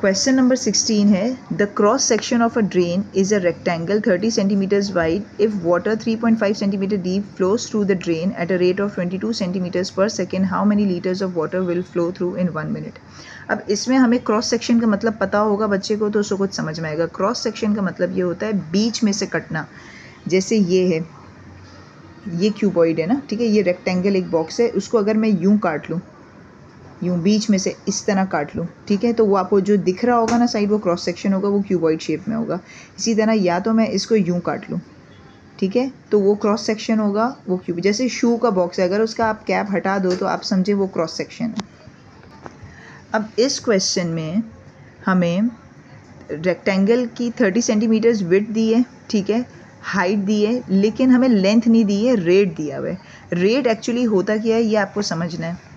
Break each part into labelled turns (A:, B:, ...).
A: Question number 16 है the cross section of a drain is a rectangle 30 centimetres wide if water 3.5 centimetre deep flows through the drain at a rate of 22 centimetres per second how many litres of water will flow through in 1 minute. अब इसमें हमें cross section का मतलब पता होगा बच्चे को तो उसको कुछ समझ में आएगा। क्रॉस सेक्शन का मतलब ये होता है बीच में से कटना। जैसे ये है, ये क्यूबॉइड है ना, ठीक है, ये रेक्टेंगल एक बॉक्स है, उसको अगर मैं यूँ काट लूँ, यूँ बीच में से इस तरह काट लूँ, ठीक है, तो वो आपको जो दिख रहा होगा ना साइड, वो क्रॉस सेक्शन होगा, वो क्यूबॉइड शेप में होगा। इसी तरह या तो मैं इसको यूँ काट लूँ, ठीक है, तो वो क्रॉस सेक्शन होगा, वो क्यूब। जैसे शू का बॉक्स है, अगर उसका आप कैप हटा दो तो आप समझे वो क्रॉस सेक्शन है। अब इस क्वेश्चन में हमें रेक्टेंगल की 30 सेंटीमीटर्स विड्थ दी है, ठीक है, हाइट दी है, लेकिन हमें लेंथ नहीं दी है, रेट दिया हुआ है। रेट एक्चुअली होता क्या है ये आपको समझना है।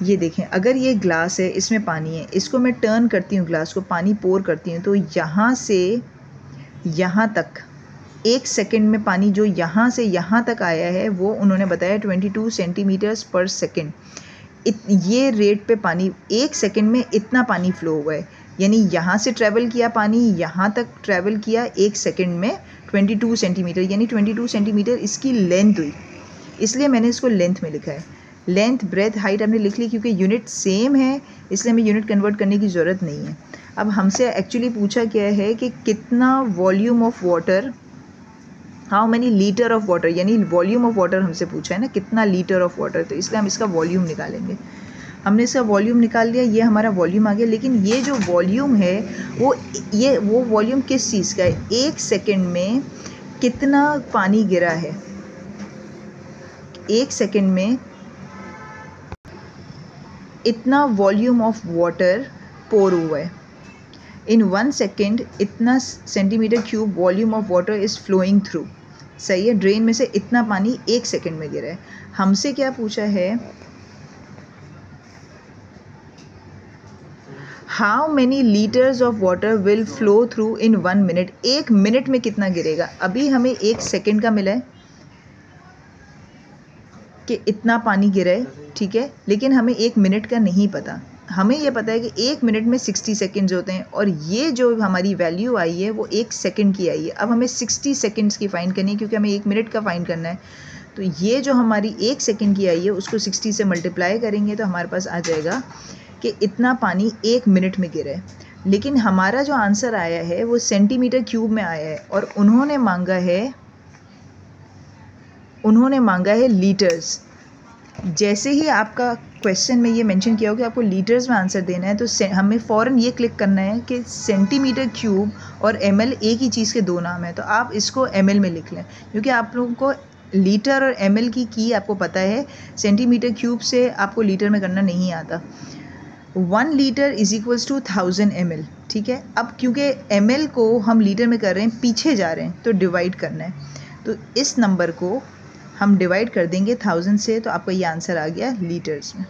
A: ये देखें, अगर ये ग्लास है, इसमें पानी है, इसको मैं टर्न करती हूँ, ग्लास को पानी पोर करती हूँ, तो यहाँ से यहाँ तक 1 सेकेंड में पानी जो यहाँ से यहाँ तक आया है वो उन्होंने बताया 22 सेंटीमीटर्स पर सेकेंड। ये रेट पे पानी 1 सेकेंड में इतना पानी फ्लो हुआ है, यानी यहाँ से ट्रैवल किया पानी, यहाँ तक ट्रैवल किया 1 सेकेंड में 22 सेंटीमीटर, यानी 22 सेंटीमीटर इसकी लेंथ हुई, इसलिए मैंने इसको लेंथ में लिखा है। लेंथ, ब्रेथ, हाइट हमने लिख ली क्योंकि यूनिट सेम है, इसलिए हमें यूनिट कन्वर्ट करने की ज़रूरत नहीं है। अब हमसे एक्चुअली पूछा क्या है कि कितना volume of water, how many litre of water, यानी वॉल्यूम ऑफ वाटर हमसे पूछा है ना, कितना लीटर ऑफ वाटर, तो इसलिए हम इसका वॉल्यूम निकालेंगे। हमने इसका वॉल्यूम निकाल लिया, ये हमारा वॉल्यूम आ गया। लेकिन ये जो वॉल्यूम है वो वॉल्यूम किस चीज़ का है? 1 सेकेंड में कितना पानी गिरा है, 1 सेकेंड में इतना वॉल्यूम ऑफ वाटर पोर हुआ है। इन 1 सेकेंड इतना centimetre cube volume of water is flowing through. सही है, ड्रेन में से इतना पानी 1 सेकेंड में गिरा है। हमसे क्या पूछा है, how many litres of water will flow through in 1 minute. 1 minute में कितना गिरेगा। अभी हमें 1 सेकेंड का मिला है कि इतना पानी गिरा है, ठीक है, लेकिन हमें 1 मिनट का नहीं पता। हमें ये पता है कि 1 मिनट में 60 सेकेंड्स होते हैं, और ये जो हमारी वैल्यू आई है वो 1 सेकेंड की आई है। अब हमें 60 सेकेंड्स की फ़ाइंड करनी है क्योंकि हमें 1 मिनट का फ़ाइंड करना है। तो ये जो हमारी 1 सेकेंड की आई है उसको 60 से मल्टीप्लाई करेंगे तो हमारे पास आ जाएगा कि इतना पानी 1 मिनट में गिरा है। लेकिन हमारा जो आंसर आया है वो सेंटीमीटर क्यूब में आया है, और उन्होंने मांगा है लीटर्स। जैसे ही आपका क्वेश्चन में ये मेंशन किया हो कि आपको लीटर्स में आंसर देना है, तो हमें फ़ौरन ये क्लिक करना है कि सेंटीमीटर क्यूब और ml एक ही चीज़ के दो नाम है, तो आप इसको ml में लिख लें, क्योंकि आप लोगों को लीटर और ml की आपको पता है। सेंटीमीटर क्यूब से आपको लीटर में करना नहीं आता। 1 litre is equals to 1000 ml, ठीक है। अब क्योंकि ml को हम लीटर में कर रहे हैं, पीछे जा रहे हैं, तो डिवाइड करना है, तो इस नंबर को हम डिवाइड कर देंगे 1000 से, तो आपका ये आंसर आ गया लीटर्स में।